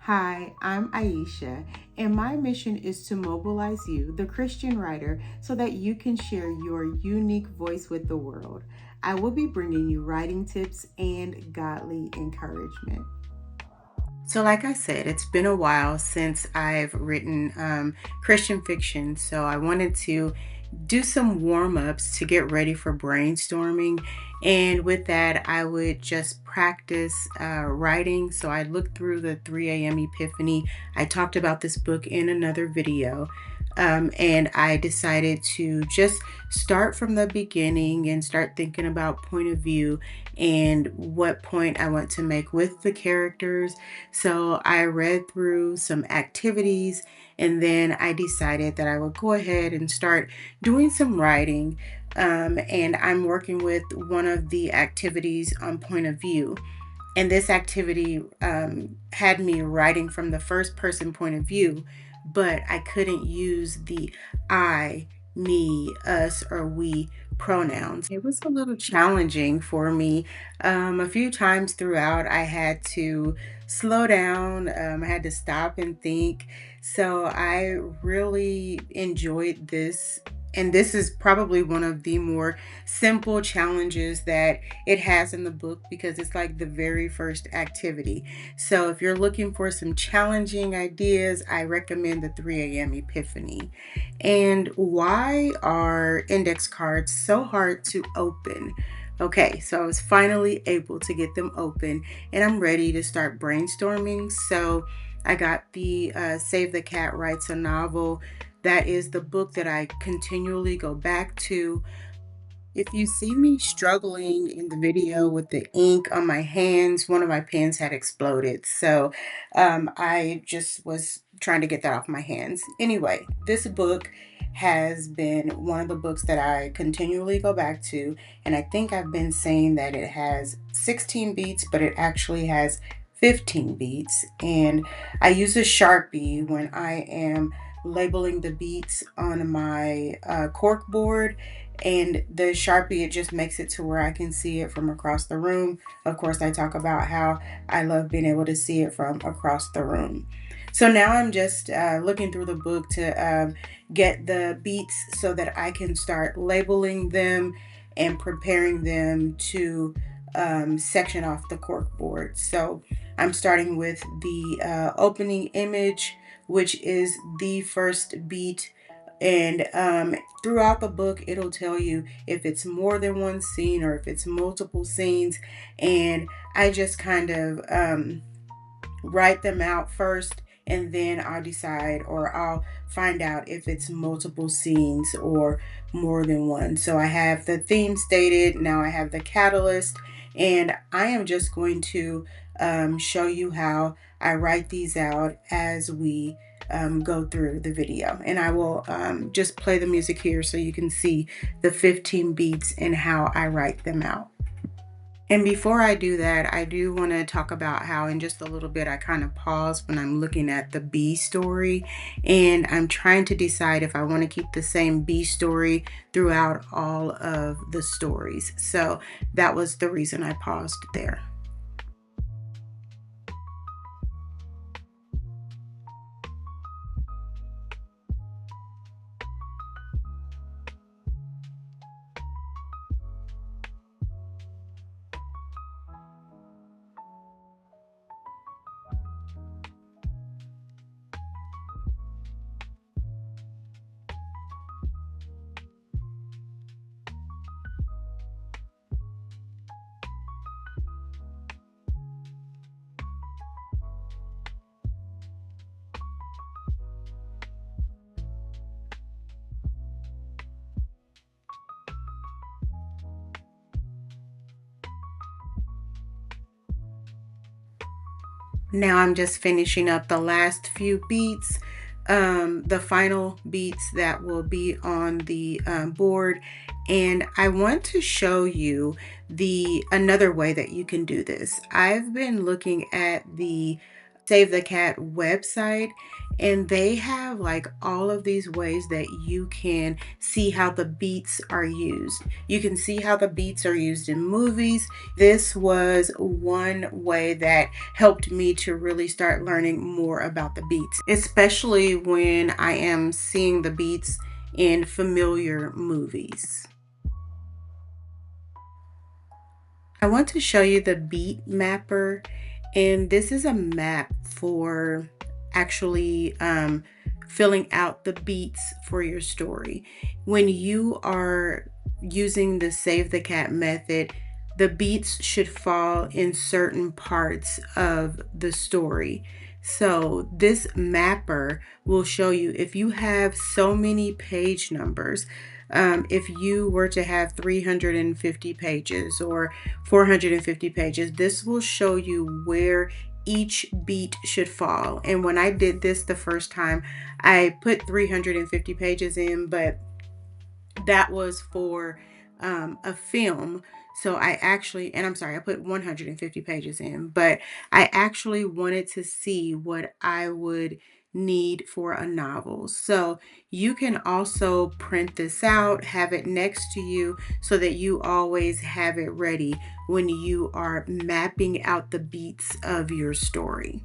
Hi, I'm Aisha, and my mission is to mobilize you, the Christian writer, so that you can share your unique voice with the world. I will be bringing you writing tips and godly encouragement. So, like I said, it's been a while since I've written Christian fiction, so I wanted to do some warm ups to get ready for brainstorming. And with that, I would just practice writing. So I looked through the 3 a.m. Epiphany. I talked about this book in another video. And I decided to just start from the beginning and start thinking about point of view and what point I want to make with the characters. So I read through some activities and then I decided that I would go ahead and start doing some writing. And I'm working with one of the activities on point of view. And this activity had me writing from the first person point of view, but I couldn't use the I, me, us, or we pronouns. It was a little challenging for me. A few times throughout, I had to slow down, I had to stop and think. So I really enjoyed this. And this is probably one of the more simple challenges that it has in the book because it's like the very first activity. So if you're looking for some challenging ideas, I recommend the 3 a.m. Epiphany. And why are index cards so hard to open? Okay, so I was finally able to get them open and I'm ready to start brainstorming. So I got the Save the Cat Writes a Novel. That is the book that I continually go back to. If you see me struggling in the video with the ink on my hands, one of my pens had exploded. So I just was trying to get that off my hands. Anyway, this book has been one of the books that I continually go back to. And I think I've been saying that it has 16 beats, but it actually has 15 beats. And I use a Sharpie when I am labeling the beats on my cork board, and the Sharpie, it just makes it to where I can see it from across the room. Of course, I talk about how I love being able to see it from across the room. So now I'm just looking through the book to get the beats so that I can start labeling them and preparing them to section off the cork board. So I'm starting with the opening image, which is the first beat. And throughout the book, it'll tell you if it's more than one scene or if it's multiple scenes. And I just kind of write them out first, and then I'll decide or I'll find out if it's multiple scenes or more than one. So I have the theme stated, now I have the catalyst, and I am just going to show you how I write these out as we go through the video. And I will just play the music here so you can see the 15 beats and how I write them out. And before I do that, I do want to talk about how in just a little bit I kind of pause when I'm looking at the B story, and I'm trying to decide if I want to keep the same B story throughout all of the stories. So that was the reason I paused there. Now I'm just finishing up the last few beats, the final beats that will be on the board. And I want to show you the another way that you can do this. I've been looking at the Save the Cat website, and they have like all of these ways that you can see how the beats are used. You can see how the beats are used in movies. This was one way that helped me to really start learning more about the beats, especially when I am seeing the beats in familiar movies. I want to show you the beat mapper, and this is a map for actually filling out the beats for your story. When you are using the Save the Cat method, the beats should fall in certain parts of the story. So this mapper will show you if you have so many page numbers. If you were to have 350 pages or 450 pages, this will show you where each beat should fall. And when I did this the first time, I put 350 pages in, but that was for a film. So I actually, and I'm sorry, I put 150 pages in, but I actually wanted to see what I would need for a novel. So you can also print this out, have it next to you so that you always have it ready when you are mapping out the beats of your story.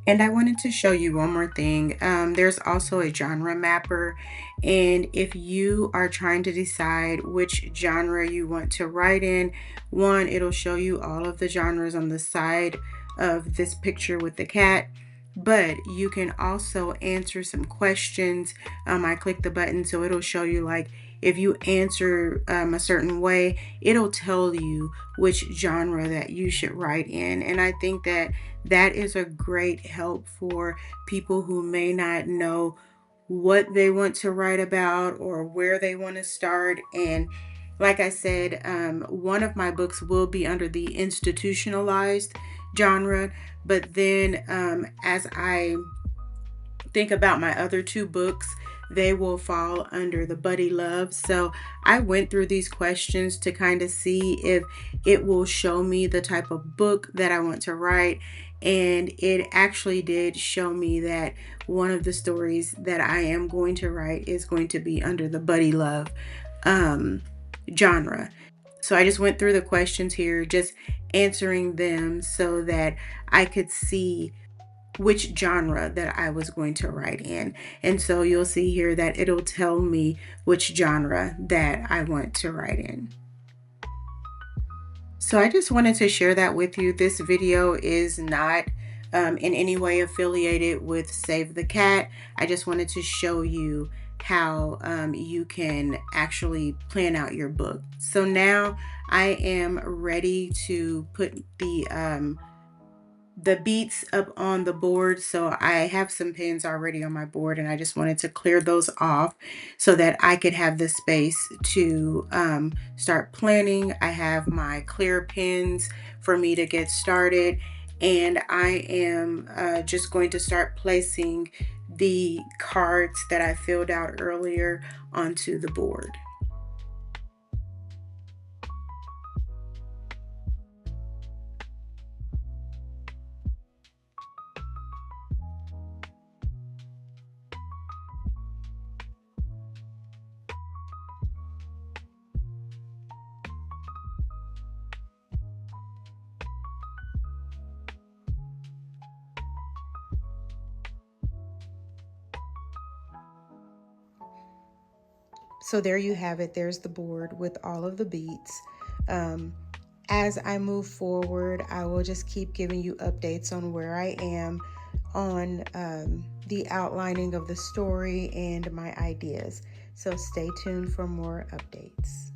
And I wanted to show you one more thing. There's also a genre mapper. And if you are trying to decide which genre you want to write in, one, it'll show you all of the genres on the side of this picture with the cat. But you can also answer some questions. I click the button so it'll show you like if you answer a certain way, it'll tell you which genre that you should write in. And I think that that is a great help for people who may not know what they want to write about or where they want to start. And like I said, one of my books will be under the institutionalized genre, but then as I think about my other two books, they will fall under the buddy love. So I went through these questions to kind of see if it will show me the type of book that I want to write. And it actually did show me that one of the stories that I am going to write is going to be under the buddy love genre. So I just went through the questions here, just answering them so that I could see which genre that I was going to write in. And so you'll see here that it'll tell me which genre that I want to write in. So I just wanted to share that with you. This video is not in any way affiliated with Save the Cat. I just wanted to show you how you can actually plan out your book. So now I am ready to put the beats up on the board. So I have some pens already on my board and I just wanted to clear those off so that I could have the space to start planning. I have my clear pens for me to get started, and I am just going to start placing the cards that I filled out earlier onto the board. So there you have it. There's the board with all of the beats. As I move forward, I will just keep giving you updates on where I am on the outlining of the story and my ideas. So stay tuned for more updates.